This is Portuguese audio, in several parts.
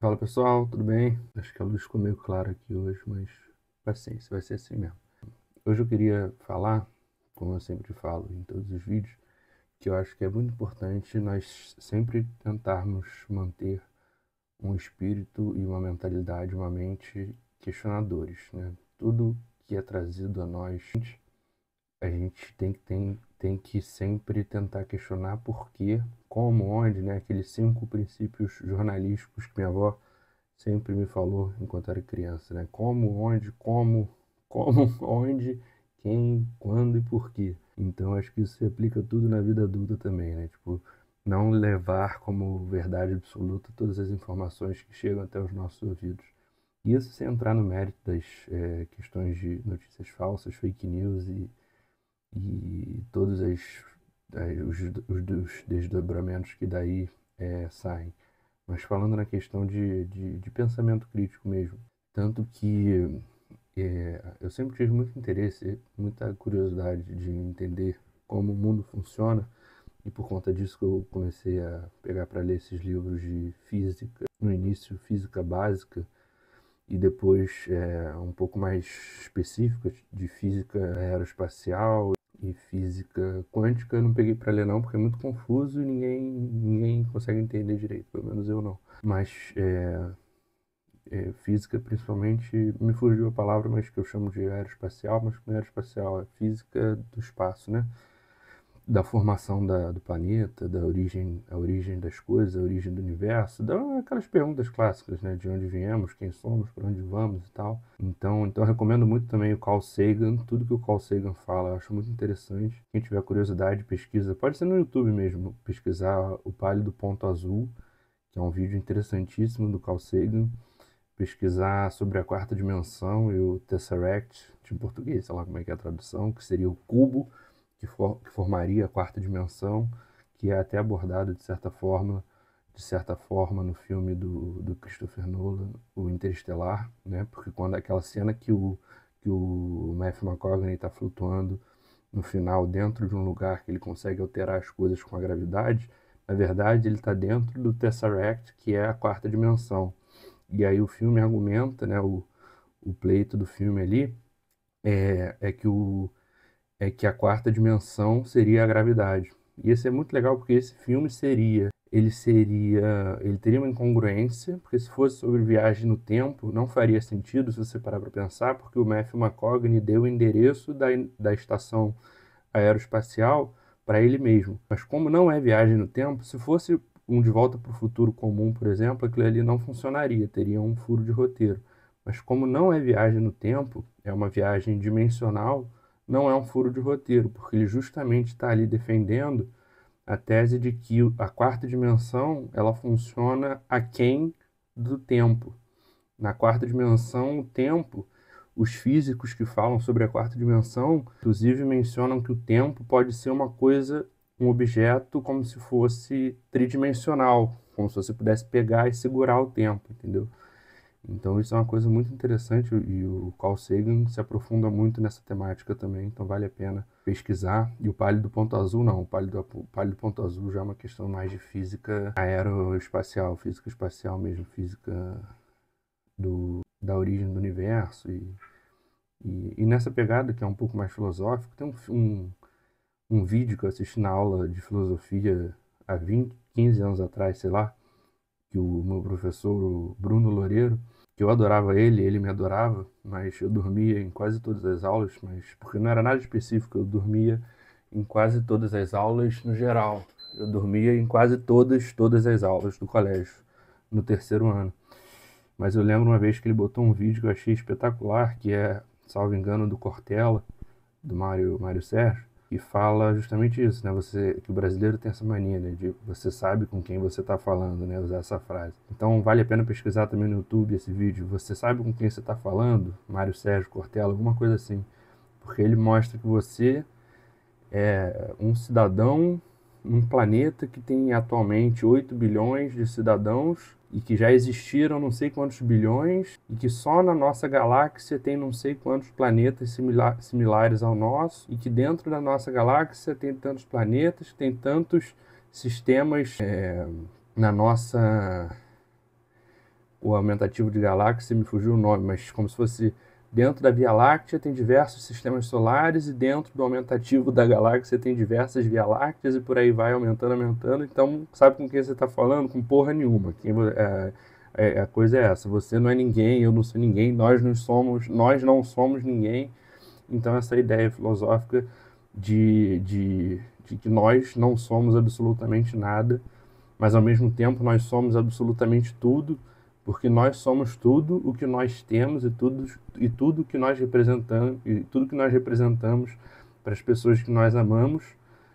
Fala pessoal, tudo bem? Acho que a luz ficou meio clara aqui hoje, mas paciência, vai ser assim mesmo. Hoje eu queria falar, como eu sempre falo em todos os vídeos, que eu acho que é muito importante nós sempre tentarmos manter um espírito e uma mentalidade, uma mente questionadores, né? Tudo que é trazido a nós, a gente tem que sempre tentar questionar por quê, como, onde, né? Aqueles 5 princípios jornalísticos que minha avó sempre me falou enquanto era criança, né? Como, onde, como, onde, quem, quando e por quê. Então acho que isso se aplica tudo na vida adulta também, né? Tipo, não levar como verdade absoluta todas as informações que chegam até os nossos ouvidos. E isso sem entrar no mérito das questões de notícias falsas, fake news e todos os desdobramentos que daí saem, mas falando na questão de pensamento crítico mesmo. Tanto que eu sempre tive muito interesse, muita curiosidade de entender como o mundo funciona, e por conta disso que eu comecei a pegar para ler esses livros de física, no início física básica, e depois um pouco mais específicas de física aeroespacial e física quântica. Eu não peguei para ler não, porque é muito confuso e ninguém consegue entender direito, pelo menos eu não. Mas física principalmente, me fugiu a palavra, mas que eu chamo de aeroespacial, mas não é aeroespacial, é física do espaço, né? Da formação do planeta, a origem das coisas, a origem do universo, aquelas perguntas clássicas, né? De onde viemos, quem somos, para onde vamos e tal. Então eu recomendo muito também o Carl Sagan, tudo que o Carl Sagan fala, eu acho muito interessante. Quem tiver curiosidade, pesquisa, pode ser no YouTube mesmo, pesquisar O Pálido Ponto Azul, que é um vídeo interessantíssimo do Carl Sagan, pesquisar sobre a quarta dimensão e o Tesseract, em português, sei lá como é que é a tradução, que seria o cubo que formaria a quarta dimensão, que é até abordado de certa forma no filme do Christopher Nolan, o Interestelar, né? Porque quando aquela cena que o Matthew McConaughey está flutuando no final dentro de um lugar que ele consegue alterar as coisas com a gravidade, na verdade ele está dentro do Tesseract, que é a quarta dimensão. E aí o filme argumenta, né, o pleito do filme ali é que a quarta dimensão seria a gravidade. E isso é muito legal porque esse filme ele teria uma incongruência, porque se fosse sobre viagem no tempo, não faria sentido se você parar para pensar, porque o Matthew McConaughey deu o endereço da estação aeroespacial para ele mesmo. Mas como não é viagem no tempo, se fosse um De Volta para o Futuro comum, por exemplo, aquilo ali não funcionaria, teria um furo de roteiro. Mas como não é viagem no tempo, é uma viagem dimensional, não é um furo de roteiro, porque ele justamente está ali defendendo a tese de que a quarta dimensão ela funciona aquém do tempo. Na quarta dimensão, o tempo, os físicos que falam sobre a quarta dimensão, inclusive mencionam que o tempo pode ser uma coisa, um objeto como se fosse tridimensional, como se você pudesse pegar e segurar o tempo, entendeu? Então isso é uma coisa muito interessante e o Carl Sagan se aprofunda muito nessa temática também, então vale a pena pesquisar. E o Pálido Ponto Azul não, o Pálido Ponto Azul já é uma questão mais de física aeroespacial, física espacial mesmo, física da origem do universo. E nessa pegada, que é um pouco mais filosófico, tem um vídeo que eu assisti na aula de filosofia há 20, 15 anos atrás, sei lá, que o meu professor, o Bruno Loureiro, que eu adorava ele me adorava, mas eu dormia em quase todas as aulas, mas porque não era nada específico, eu dormia em quase todas as aulas no geral. Eu dormia em quase todas as aulas do colégio, no terceiro ano. Mas eu lembro uma vez que ele botou um vídeo que eu achei espetacular, que é, salvo engano, do Cortella, do Mário Sérgio, e fala justamente isso, né? Que o brasileiro tem essa mania, né? De você sabe com quem você está falando, né? Usar essa frase. Então vale a pena pesquisar também no YouTube esse vídeo. Você sabe com quem você está falando? Mário Sérgio Cortella, alguma coisa assim. Porque ele mostra que você é um cidadão num planeta que tem atualmente 8 bilhões de cidadãos e que já existiram não sei quantos bilhões e que só na nossa galáxia tem não sei quantos planetas similares ao nosso e que dentro da nossa galáxia tem tantos planetas, tem tantos sistemas na nossa o aumentativo de galáxia, me fugiu o nome, mas como se fosse dentro da Via Láctea tem diversos sistemas solares e dentro do aumentativo da galáxia tem diversas Via Lácteas e por aí vai aumentando, aumentando. Então, sabe com quem você está falando? Com porra nenhuma. A coisa é essa, você não é ninguém, eu não sou ninguém, nós não somos ninguém. Então essa ideia filosófica de que nós não somos absolutamente nada, mas ao mesmo tempo nós somos absolutamente tudo, porque nós somos tudo o que nós temos e tudo que nós representamos e tudo que nós representamos para as pessoas que nós amamos,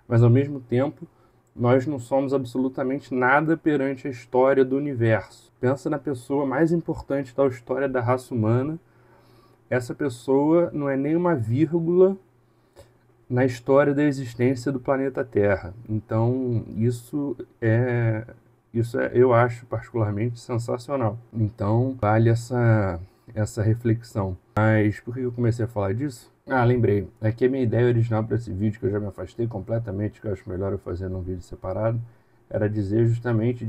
mas ao mesmo tempo nós não somos absolutamente nada perante a história do universo. Pensa na pessoa mais importante da história da raça humana. Essa pessoa não é nem uma vírgula na história da existência do planeta Terra. Então, eu acho particularmente sensacional. Então, vale essa reflexão. Mas por que eu comecei a falar disso? Ah, lembrei. É que a minha ideia original para esse vídeo, que eu já me afastei completamente, que eu acho melhor eu fazer num vídeo separado, era dizer justamente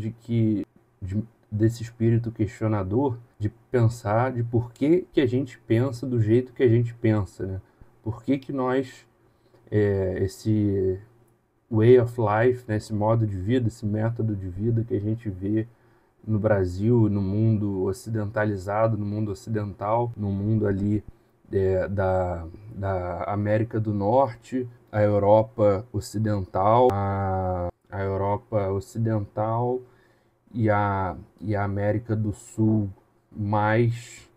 desse espírito questionador, de pensar de por que a gente pensa do jeito que a gente pensa, né? Por que nós, esse way of life, né, esse modo de vida, esse método de vida que a gente vê no Brasil, no mundo ocidentalizado, no mundo ocidental, no mundo ali da América do Norte, a Europa Ocidental, a Europa Ocidental e a América do Sul mais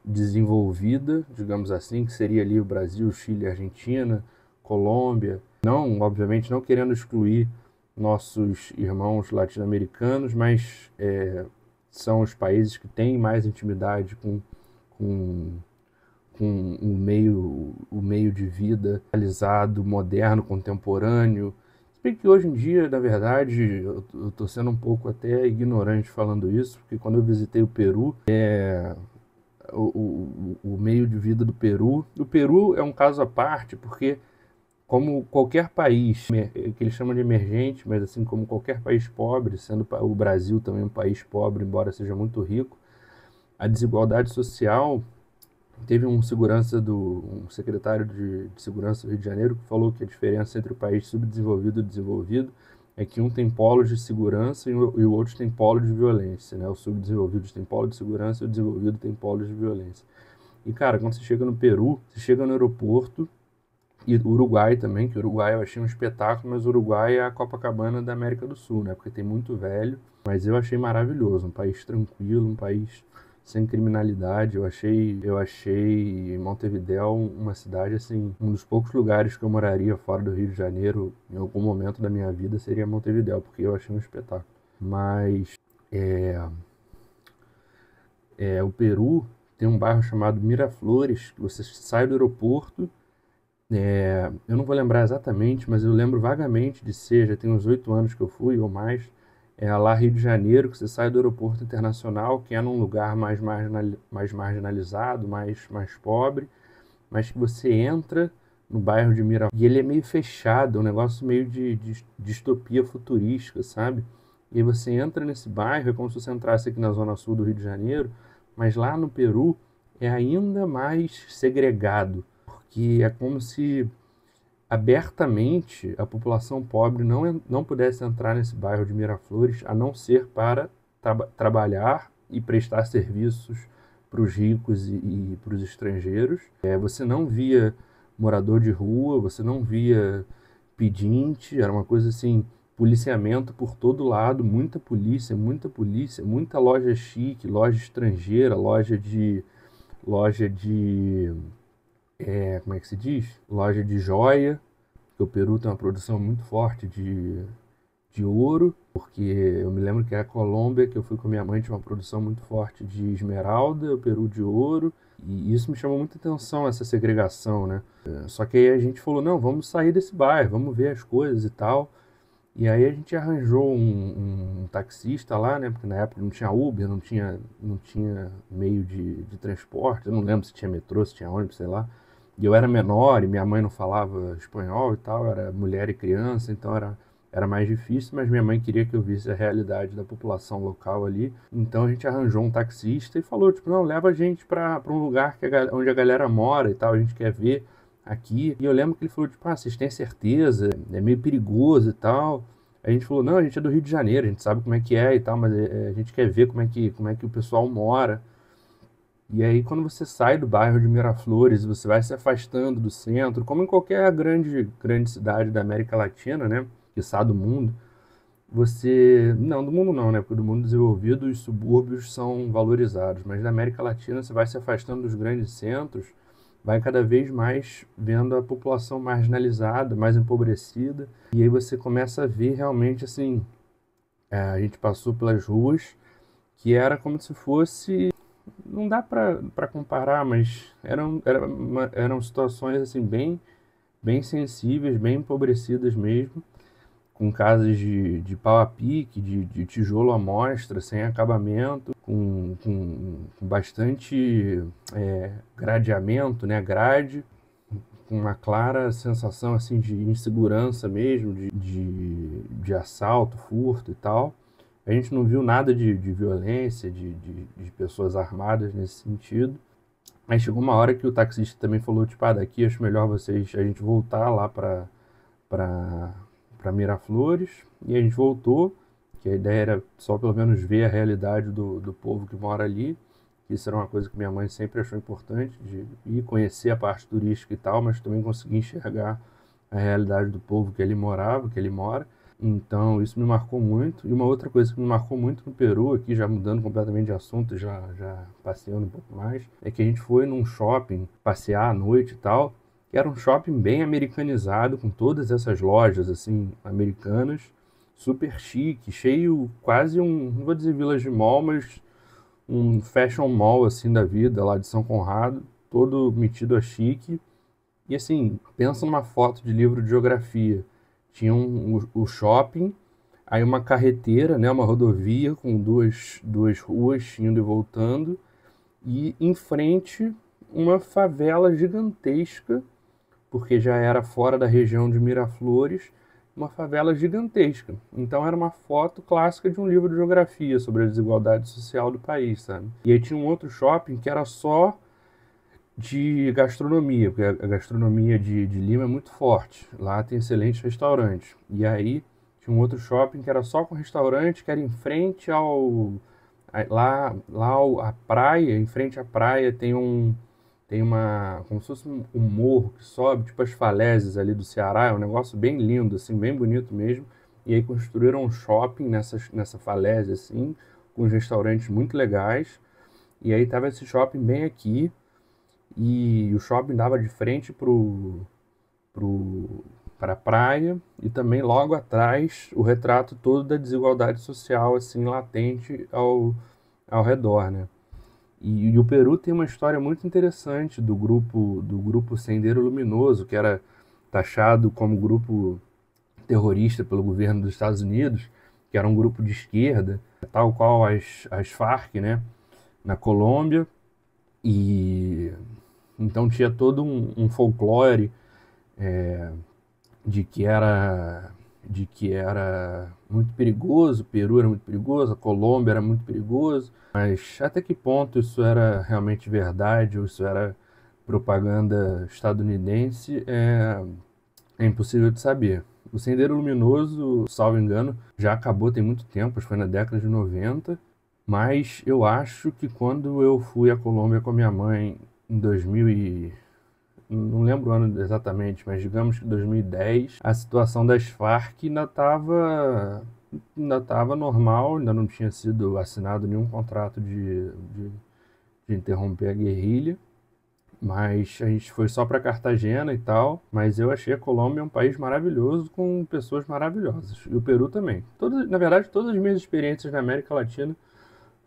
desenvolvida, digamos assim, que seria ali o Brasil, Chile, Argentina, Colômbia. Não, obviamente, não querendo excluir nossos irmãos latino-americanos, mas são os países que têm mais intimidade com o meio de vida realizado, moderno, contemporâneo. Se bem que hoje em dia, na verdade, eu estou sendo um pouco até ignorante falando isso, porque quando eu visitei o Peru, o meio de vida do Peru. O Peru é um caso à parte, porque como qualquer país que eles chamam de emergente, mas assim como qualquer país pobre, sendo o Brasil também um país pobre, embora seja muito rico, a desigualdade social. Teve um secretário de segurança do Rio de Janeiro que falou que a diferença entre o país subdesenvolvido e desenvolvido é que um tem polos de segurança e o outro tem polo de violência, né? O subdesenvolvido tem polo de segurança e o desenvolvido tem polo de violência. E, cara, quando você chega no Peru, você chega no aeroporto, e o Uruguai também, que o Uruguai eu achei um espetáculo, mas o Uruguai é a Copacabana da América do Sul, né? Porque tem muito velho, mas eu achei maravilhoso, um país tranquilo, um país sem criminalidade. Eu achei Montevidéu uma cidade, assim, um dos poucos lugares que eu moraria fora do Rio de Janeiro em algum momento da minha vida seria Montevidéu, porque eu achei um espetáculo. Mas o Peru tem um bairro chamado Miraflores, que você sai do aeroporto. Eu não vou lembrar exatamente, mas eu lembro vagamente de ser, já tem uns 8 anos que eu fui ou mais, lá Rio de Janeiro, que você sai do aeroporto internacional, que é num lugar mais marginalizado, mais pobre, mas que você entra no bairro de Miraflores, e ele é meio fechado, é um negócio meio de distopia futurística, sabe? E aí você entra nesse bairro, é como se você entrasse aqui na zona sul do Rio de Janeiro, mas lá no Peru é ainda mais segregado, porque é como se abertamente a população pobre não pudesse entrar nesse bairro de Miraflores, a não ser para trabalhar e prestar serviços para os ricos e para os estrangeiros. Você não via morador de rua, você não via pedinte, era uma coisa assim, policiamento por todo lado, muita polícia, muita loja chique, loja estrangeira, loja de como é que se diz? Loja de joia, porque o Peru tem uma produção muito forte de ouro, porque eu me lembro que a Colômbia, que eu fui com a minha mãe, tinha uma produção muito forte de esmeralda, o Peru de ouro, e isso me chamou muita atenção, essa segregação, né? Só que aí a gente falou, não, vamos sair desse bairro, vamos ver as coisas e tal. E aí a gente arranjou um taxista lá, né? Porque na época não tinha Uber, não tinha meio de transporte. Eu não lembro se tinha metrô, se tinha ônibus, sei lá. E eu era menor e minha mãe não falava espanhol e tal, era mulher e criança, então era era mais difícil, mas minha mãe queria que eu visse a realidade da população local ali. Então a gente arranjou um taxista e falou, tipo, não, leva a gente para um lugar onde a galera mora e tal, a gente quer ver aqui. E eu lembro que ele falou, tipo, vocês têm certeza? É meio perigoso e tal. A gente falou, não, a gente é do Rio de Janeiro, a gente sabe como é que é e tal, mas a gente quer ver como é que o pessoal mora. E aí, quando você sai do bairro de Miraflores, você vai se afastando do centro, como em qualquer grande cidade da América Latina, né? Quiçá do mundo, você... Não, do mundo não, né? Porque do mundo desenvolvido os subúrbios são valorizados, mas na América Latina você vai se afastando dos grandes centros, vai cada vez mais vendo a população marginalizada, mais empobrecida, e aí você começa a ver realmente, assim, a gente passou pelas ruas, que era como se fosse... Não dá para comparar, mas eram situações assim bem sensíveis, bem empobrecidas mesmo, com casas de pau a pique, de tijolo à mostra, sem acabamento, com bastante gradeamento, né, grade, com uma clara sensação assim de insegurança mesmo, de assalto, furto e tal. A gente não viu nada de violência, de pessoas armadas nesse sentido. Aí chegou uma hora que o taxista também falou, tipo, daqui acho melhor a gente voltar lá para Miraflores. E a gente voltou, que a ideia era só pelo menos ver a realidade do povo que mora ali. Isso era uma coisa que minha mãe sempre achou importante, de ir conhecer a parte turística e tal, mas também conseguir enxergar a realidade do povo que ele morava, que ele mora. Então, isso me marcou muito. E uma outra coisa que me marcou muito no Peru, aqui já mudando completamente de assunto, já passeando um pouco mais, é que a gente foi num shopping passear à noite e tal, que era um shopping bem americanizado, com todas essas lojas, assim, americanas, super chique, cheio, quase não vou dizer Village Mall, mas um fashion mall, assim, da vida, lá de São Conrado, todo metido a chique. E assim, pensa numa foto de livro de geografia. Tinha o shopping, aí uma carreteira, né, uma rodovia com duas ruas indo e voltando, e em frente uma favela gigantesca, porque já era fora da região de Miraflores, uma favela gigantesca. Então era uma foto clássica de um livro de geografia sobre a desigualdade social do país, sabe? E aí tinha um outro shopping que era só de gastronomia, porque a gastronomia de Lima é muito forte. Lá tem excelentes restaurantes. E aí tinha um outro shopping que era só com restaurante, que era em frente a praia, em frente à praia tem uma, como se fosse um morro que sobe, tipo as falésias ali do Ceará, é um negócio bem lindo, assim, bem bonito mesmo. E aí construíram um shopping nessa falésia, assim, com uns restaurantes muito legais. E aí tava esse shopping bem aqui, e o shopping dava de frente para a praia, e também logo atrás o retrato todo da desigualdade social assim latente ao redor, né? E o Peru tem uma história muito interessante do grupo Sendero Luminoso, que era taxado como grupo terrorista pelo governo dos Estados Unidos, que era um grupo de esquerda, tal qual as Farc, né, na Colômbia. E então tinha todo um folclore de que era muito perigoso, o Peru era muito perigoso, a Colômbia era muito perigoso, mas até que ponto isso era realmente verdade ou isso era propaganda estadunidense é impossível de saber. O Sendero Luminoso, salvo engano, já acabou tem muito tempo, acho que foi na década de 90, mas eu acho que quando eu fui à Colômbia com a minha mãe em 2000 não lembro o ano exatamente, mas digamos que 2010, a situação das Farc ainda estava normal, ainda não tinha sido assinado nenhum contrato de interromper a guerrilha, mas a gente foi só para Cartagena e tal, mas eu achei a Colômbia um país maravilhoso, com pessoas maravilhosas, e o Peru também. Na verdade, todas as minhas experiências na América Latina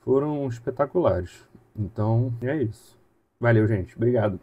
foram espetaculares. Então, é isso. Valeu, gente. Obrigado.